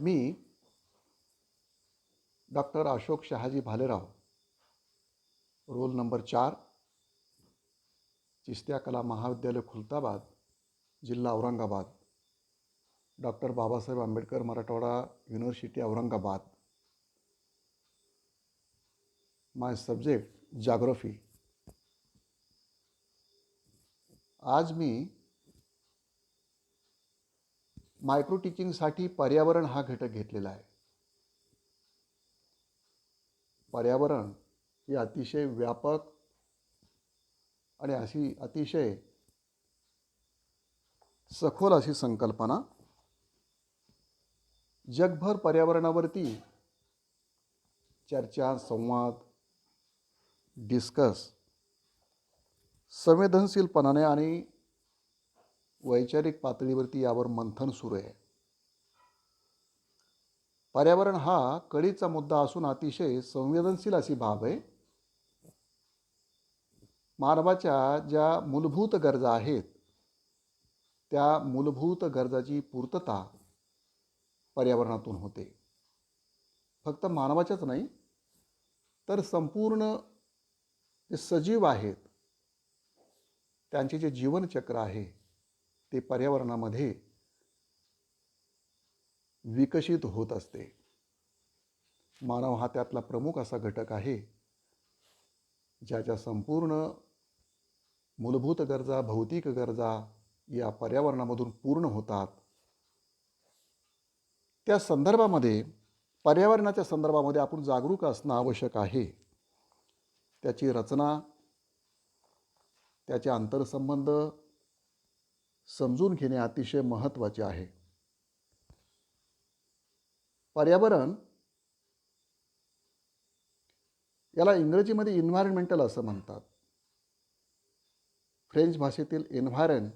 मी doctor Ashok Shahaji Bhalerao, roll number 4, Chishtiya कला महाविद्यालय खुलताबाद, जिल्हा Aurangabad, doctor Babasaheb Ambedkar Marathwada university Aurangabad. My subject geography. आज मी मायक्रो टीचिंगसाठी पर्यावरण हा घटक घेतलेला आहे. पर्यावरण ही अतिशय व्यापक आणि अतिशय सखोल अशी संकल्पना. जगभर पर्यावरणावरती चर्चा, संवाद, डिस्कस संवेदनशीलपणाने आणि वैचारिक पातळीवरती यावर मंथन सुरू आहे. पर्यावरण हा कळीचा मुद्दा असून अतिशय संवेदनशील अशी बाब आहे. मानवाच्या ज्या मूलभूत गरजा आहेत त्या मूलभूत गरजाची पूर्तता पर्यावरणातून होते. फक्त मानवाच्याच नाही तर संपूर्ण जे सजीव आहेत त्यांचे जे जीवनचक्र आहे ते पर्यावरणामध्ये विकसित होत असते. मानव हा त्यातला प्रमुख असा घटक आहे ज्याच्या संपूर्ण मूलभूत गरजा, भौतिक गरजा या पर्यावरणामधून पूर्ण होतात. त्या संदर्भामध्ये पर्यावरणाच्या संदर्भामध्ये आपण जागरूक असणं आवश्यक आहे. त्याची रचना, त्याचे आंतरसंबंध समजून घेणे अतिशय महत्त्वाचे आहे. पर्यावरण याला इंग्रजीमध्ये एन्व्हायरमेंटल असं म्हणतात. फ्रेंच भाषेतील एन्व्हायरन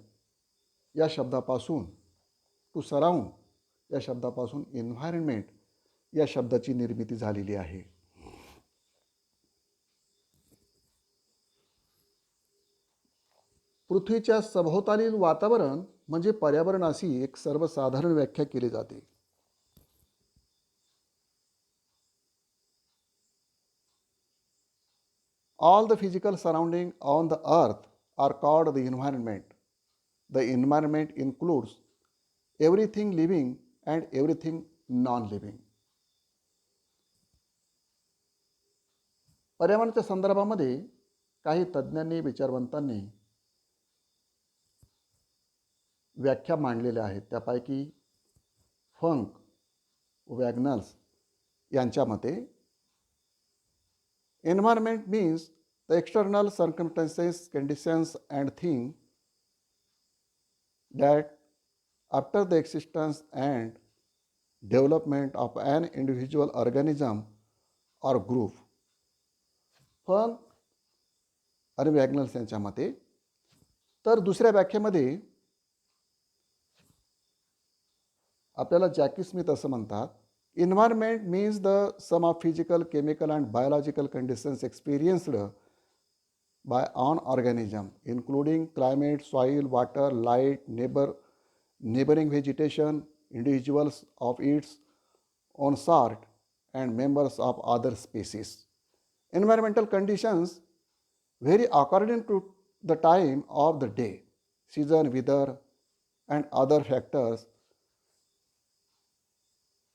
या शब्दापासून, टू सराउंड या शब्दापासून एन्व्हायरमेंट या शब्दाची निर्मिती झालेली आहे. पृथ्वीच्या सभोवतालील वातावरण म्हणजे पर्यावरण अशी एक सर्वसाधारण व्याख्या केली जाते. All the physical surrounding on the earth are called the environment. The environment includes everything living and everything non-living. पर्यावरणाच्या संदर्भामध्ये काही तज्ज्ञांनी, विचारवंतांनी व्याख्या मांडलेल्या आहेत. त्यापैकी फंक, वॅग्नल्स यांच्या मते environment means the external circumstances, conditions and things that after the existence and development of an individual organism or group. फंक आणि वॅग्नल्स यांच्या मते. तर दुसऱ्या व्याख्येमध्ये आपल्याला जॅकी स्मिथ असं म्हणतात, environment means the sum of physical, chemical and biological conditions experienced by an organism, including climate, soil, water, light, neighboring vegetation, individuals of its own sort, and members of other species. Environmental conditions vary according to the time of the day, season, weather, and other factors.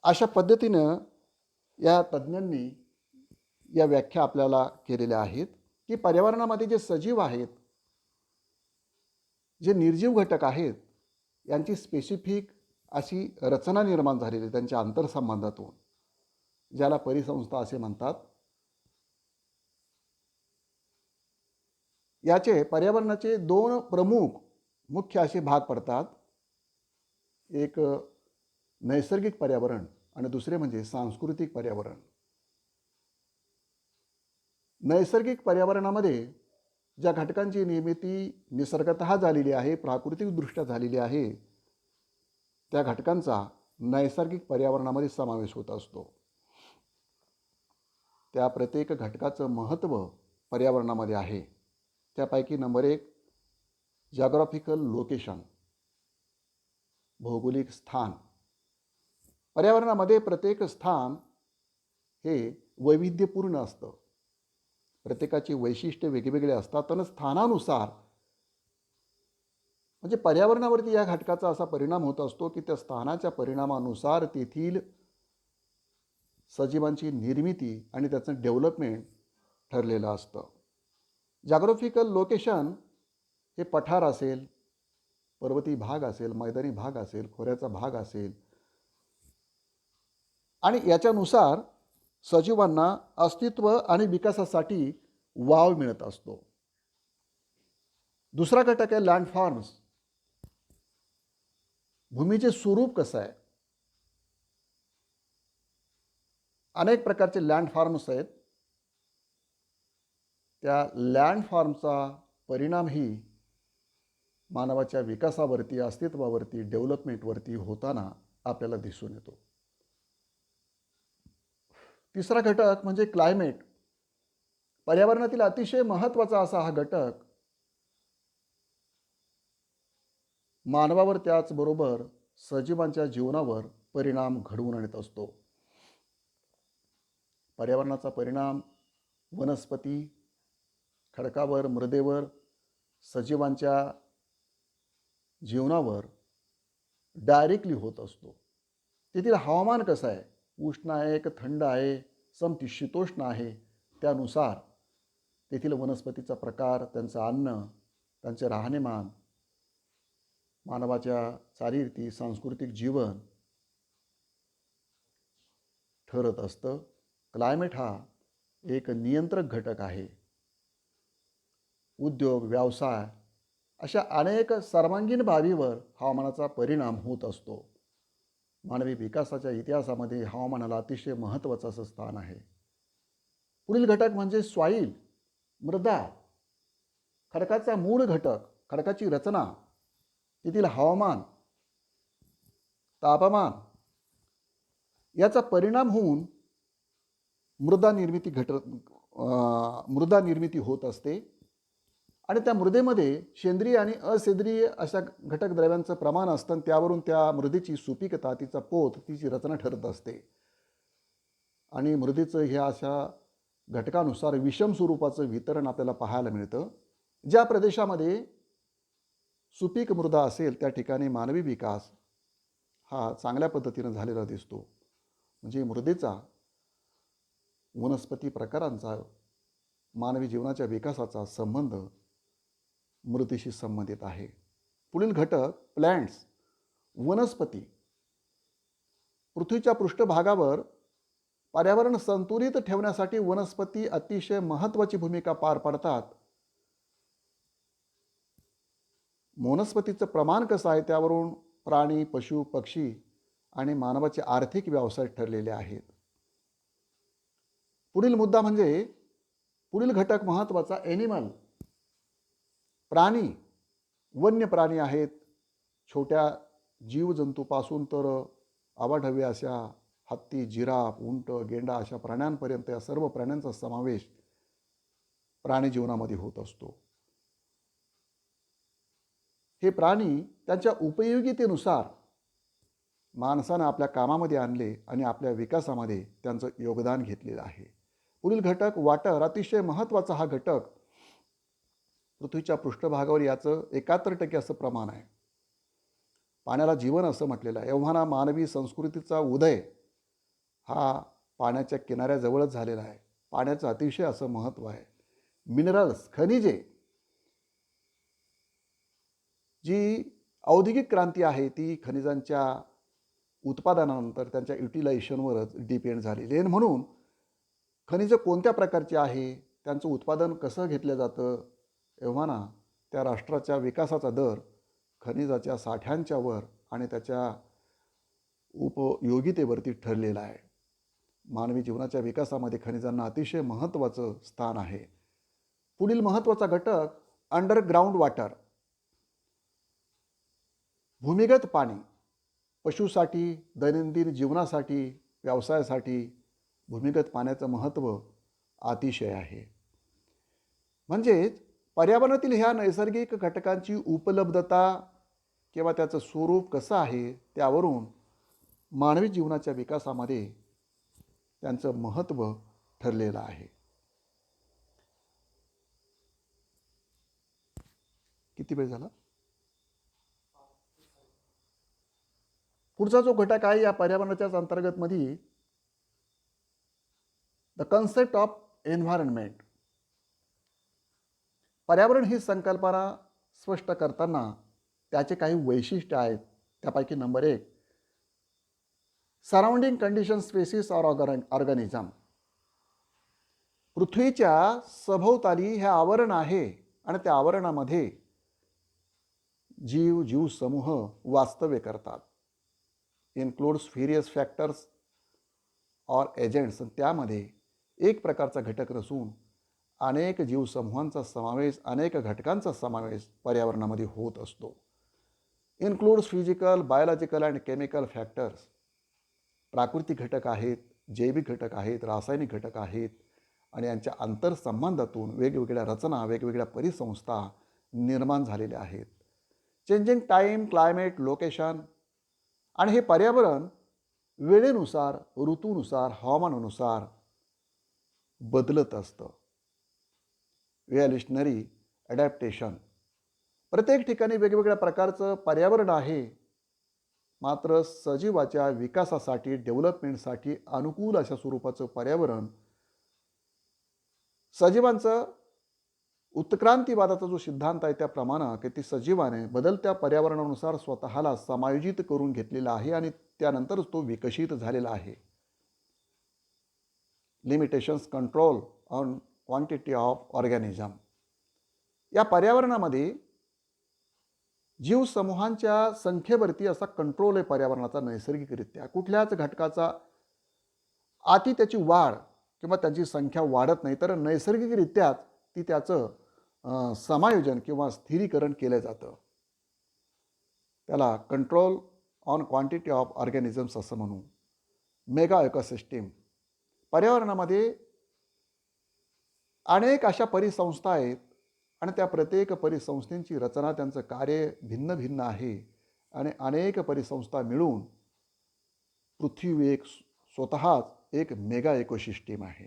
अशा पद्धतीनं या तज्ज्ञांनी या व्याख्या आपल्याला केलेल्या आहेत की पर्यावरणामध्ये जे सजीव आहेत, जे निर्जीव घटक आहेत, यांची स्पेसिफिक अशी रचना निर्माण झालेली त्यांच्या आंतरसंबंधातून, ज्याला परिसंस्था असे म्हणतात. याचे पर्यावरणाचे दोन प्रमुख मुख्य असे भाग पडतात. एक नैसर्गिक पर्यावरण आणि दुसरे म्हणजे सांस्कृतिक पर्यावरण. नैसर्गिक पर्यावरणामध्ये ज्या घटकांची निर्मिती निसर्गतः झालेली आहे, प्राकृतिकदृष्ट्या झालेली आहे, त्या घटकांचा नैसर्गिक पर्यावरणामध्ये समावेश होत असतो. त्या प्रत्येक घटकाचं महत्त्व पर्यावरणामध्ये आहे. त्यापैकी नंबर 1 जॉग्राफिकल लोकेशन, भौगोलिक स्थान. पर्यावरणामध्ये प्रत्येक स्थान हे वैविध्यपूर्ण असतं. प्रत्येकाची वैशिष्ट्ये वेगवेगळे असतात आणि स्थानानुसार म्हणजे पर्यावरणावरती या घटकाचा असा परिणाम होत असतो की त्या स्थानाच्या परिणामानुसार तेथील सजीवांची निर्मिती आणि त्याचं डेव्हलपमेंट ठरलेलं असतं. जॉग्राफिकल लोकेशन हे पठार असेल, पर्वती भाग असेल, मैदानी भाग असेल, खोऱ्याचा भाग असेल आणि याच्यानुसार सजीवांना अस्तित्व आणि विकासासाठी वाव मिळत असतो. दुसरा घटक आहे लँडफॉर्म्स. भूमीचे स्वरूप कसं आहे? अनेक प्रकारचे लँडफॉर्म्स आहेत. त्या लँडफॉर्मचा परिणामही मानवाच्या विकासावरती, अस्तित्वावरती, डेव्हलपमेंटवरती होताना आपल्याला दिसून येतो. तिसरा घटक म्हणजे क्लायमेट. पर्यावरणातील अतिशय महत्त्वाचा असा हा घटक मानवावर त्याचबरोबर सजीवांच्या जीवनावर परिणाम घडवून आणत असतो. पर्यावरणाचा परिणाम वनस्पती, खडकावर, मृदेवर, सजीवांच्या जीवनावर डायरेक्टली होत असतो. तेथील हवामान कसं आहे? उष्ण आहे का थंड आहे, समशीतोष्ण आहे, त्यानुसार तेथील वनस्पतीचा प्रकार, त्यांचं अन्न, त्यांचे राहणीमान, मानवाच्या चालीरीती, सांस्कृतिक जीवन ठरत असतं. क्लायमेट हा एक नियंत्रक घटक आहे. उद्योग, व्यवसाय अशा अनेक सर्वांगीण बाबीवर हवामानाचा परिणाम होत असतो. मानवी विकासाच्या इतिहासामध्ये हवामानाला अतिशय महत्त्वाचं असं स्थान आहे. पुढील घटक म्हणजे सॉईल, मृदा. खडकाचा मूळ घटक, खडकाची रचना, तेथील हवामान, तापमान याचा परिणाम होऊन मृदा निर्मिती होत असते आणि त्या मृदेमध्ये सेंद्रिय आणि असेंद्रिय अशा घटक द्रव्यांचं प्रमाण असतं आणि त्यावरून त्या मृदेची सुपीकता, तिचा पोत, तिची रचना ठरत असते. आणि मृदेचं ह्या अशा घटकानुसार विषम स्वरूपाचं वितरण आपल्याला पाहायला मिळतं. ज्या प्रदेशामध्ये सुपीक मृदा असेल त्या ठिकाणी मानवी विकास हा चांगल्या पद्धतीनं झालेला दिसतो. म्हणजे मृदेचा, वनस्पती प्रकारांचा, मानवी जीवनाच्या विकासाचा संबंध मृदेशी संबंधित आहे. पुढील घटक प्लॅन्ट्स, वनस्पती. पृथ्वीच्या पृष्ठभागावर पर्यावरण संतुलित ठेवण्यासाठी वनस्पती अतिशय महत्त्वाची भूमिका पार पाडतात. वनस्पतीचं प्रमाण कसं आहे त्यावरून प्राणी, पशु, पक्षी आणि मानवाचे आर्थिक व्यवसाय ठरलेले आहेत. पुढील मुद्दा म्हणजे पुढील घटक महत्त्वाचा ॲनिमल. प्राणी, वन्य प्राणी आहेत. छोट्या जीवजंतूपासून तर आवाढव्य अशा हत्ती, जिराफ, उंट, गेंडा अशा प्राण्यांपर्यंत या सर्व प्राण्यांचा समावेश प्राणी जीवनामध्ये होत असतो. हे प्राणी त्यांच्या उपयोगितेनुसार माणसानं आपल्या कामामध्ये आणले आणि आपल्या विकासामध्ये त्यांचं योगदान घेतलेलं आहे. पुढील घटक वॉटर, अतिशय महत्त्वाचा हा घटक. पृथ्वीच्या पृष्ठभागावर याचं 71% असं प्रमाण आहे. पाण्याला जीवन असं म्हटलेलं आहे. एव्हाना मानवी संस्कृतीचा उदय हा पाण्याच्या किनाऱ्याजवळच झालेला आहे. पाण्याचं अतिशय असं महत्त्व आहे. मिनरल्स, खनिजे. जी औद्योगिक क्रांती आहे ती खनिजांच्या उत्पादनानंतर त्यांच्या युटिलायझेशनवरच डिपेंड झालेली आहे. म्हणून खनिजं कोणत्या प्रकारची आहे, त्यांचं उत्पादन कसं घेतलं जातं, एव्हाना त्या राष्ट्राच्या विकासाचा दर खनिजाच्या साठ्यांच्या वर आणि त्याच्या उपयोगितेवरती ठरलेला आहे. मानवी जीवनाच्या विकासामध्ये खनिजांना अतिशय महत्त्वाचं स्थान आहे. पुढील महत्त्वाचा घटक अंडरग्राऊंड वॉटर, भूमिगत पाणी. पशुसाठी, दैनंदिन जीवनासाठी, व्यवसायासाठी भूमिगत पाण्याचं महत्त्व अतिशय आहे. म्हणजेच पर्यावरणातील ह्या नैसर्गिक घटकांची उपलब्धता किंवा त्याचं स्वरूप कसं आहे त्यावरून मानवी जीवनाच्या विकासामध्ये त्यांचं महत्त्व ठरलेलं आहे. किती वेळ झाला? पुढचा जो घटक आहे या पर्यावरणाच्याच अंतर्गतमध्ये द कन्सेप्ट ऑफ एन्व्हायरमेंट. पर्यावरण ही संकल्पना स्पष्ट करताना त्याचे काही वैशिष्ट्य आहेत. त्यापैकी number 1, surrounding condition species or organism. पृथ्वीच्या सभोवताली हे आवरण आहे आणि त्या आवरणामध्ये जीव समूह वास्तव्य करतात. Includes various factors or agents. त्यामध्ये एक प्रकारचा घटक नसून अनेक जीवसमूहांचा समावेश, अनेक घटकांचा समावेश पर्यावरणामध्ये होत असतो. Includes physical, biological and chemical factors. प्राकृतिक घटक आहेत, जैविक घटक आहेत, रासायनिक घटक आहेत आणि यांच्या आंतरसंबंधातून वेगवेगळ्या रचना, वेगवेगळ्या परिसंस्था निर्माण झालेल्या आहेत. Changing time, climate, location. आणि हे पर्यावरण वेळेनुसार, ऋतूनुसार, हवामानानुसार बदलत असतं. Evolutionary adaptation. प्रत्येक ठिकाणी वेगवेगळ्या प्रकारचं पर्यावरण आहे, मात्र सजीवाच्या विकासासाठी, डेव्हलपमेंटसाठी अनुकूल अशा स्वरूपाचं पर्यावरण, सजीवांचं उत्क्रांतीवादाचा जो सिद्धांत आहे त्याप्रमाणे की ती सजीवाने बदलत्या पर्यावरणानुसार स्वतःला समायोजित करून घेतलेला आहे आणि त्यानंतरच तो विकसित झालेला आहे. Limitations, control on quantity of organism. या पर्यावरणामध्ये जीवसमूहांच्या संख्येवरती असा कंट्रोल आहे पर्यावरणाचा नैसर्गिकरित्या. कुठल्याच घटकाचा अति त्याची वाढ किंवा त्याची संख्या वाढत नाही, तर नैसर्गिकरित्याच ती त्याचं समायोजन किंवा स्थिरीकरण केलं जातं. त्याला control on quantity of organisms असं म्हणू. Mega ecosystem. पर्यावरणामध्ये अनेक अशा परिसंस्था आहेत आणि त्या प्रत्येक परिसंस्थेची रचना, त्यांचं कार्य भिन्न भिन्न आहे आणि अनेक परिसंस्था मिळून पृथ्वी एक स्वतःच एक मेगा इकोसिस्टीम आहे.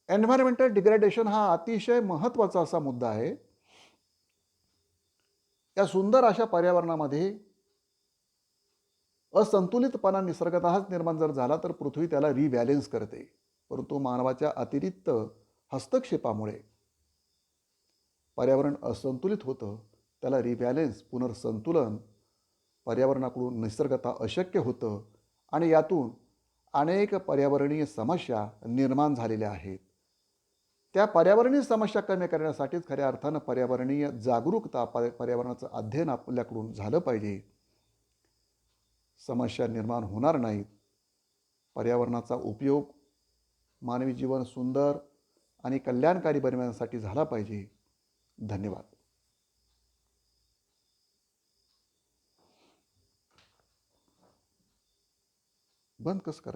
एन्व्हायरमेंटल डिग्रेडेशन हा अतिशय महत्त्वाचा असा मुद्दा आहे. या सुंदर अशा पर्यावरणामध्ये असंतुलितपणा निसर्गतःच निर्माण जर झाला तर पृथ्वी त्याला रिबॅलेन्स करते, परंतु मानवाच्या अतिरिक्त हस्तक्षेपामुळे पर्यावरण असंतुलित होतं. त्याला रिबॅलेन्स, पुनर्संतुलन पर्यावरणाकडून निसर्गतः अशक्य होतं आणि यातून अनेक पर्यावरणीय समस्या निर्माण झालेल्या आहेत. त्या पर्यावरणीय समस्या कमी करण्यासाठीच खऱ्या अर्थानं पर्यावरणीय जागरूकता, पर्यावरणाचं अध्ययन आपल्याकडून झालं पाहिजे. समस्या निर्माण होणार नाहीत. पर्यावरणाचा उपयोग मानवी जीवन सुंदर आणि कल्याणकारी बनवण्यासाठी झाला पाहिजे. धन्यवाद. बंद कसं करायचं?